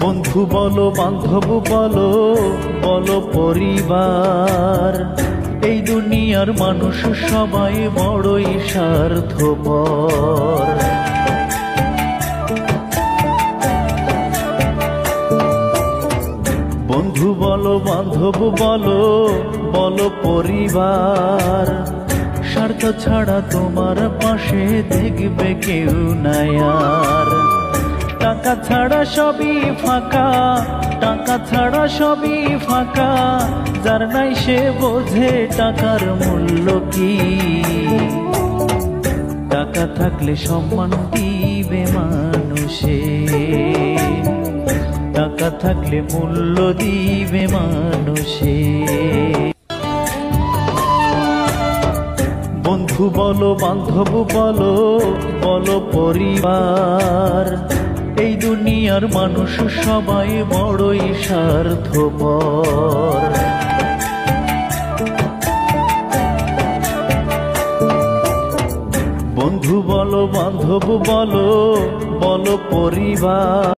বন্ধু বলো বান্ধব বলো বলো পরিবার, এই দুনিয়ার মানুষ সবাই বড়ই স্বার্থপর। বন্ধু বলো বান্ধব বলো বলো পরিবার, স্বার্থ ছাড়া তোমার পাশে দেখবে কেউ নাই আর। টাকা ছাড়া সবই ফাঁকা, টাকা ছাড়া সবই ফাঁকা, যার নাই সে বোঝে টাকার মূল্য কি। টাকা থাকলে সম্মান দিবে মানুষে, টাকা থাকলে মূল্য দিবে মানুষে। বন্ধু বলো বান্ধব বলো বলো পরিবার, এই দুনিয়ার মানুষ সবাই বড়ই স্বার্থপর। বন্ধু বলো বান্ধব বলো বলো পরিবার।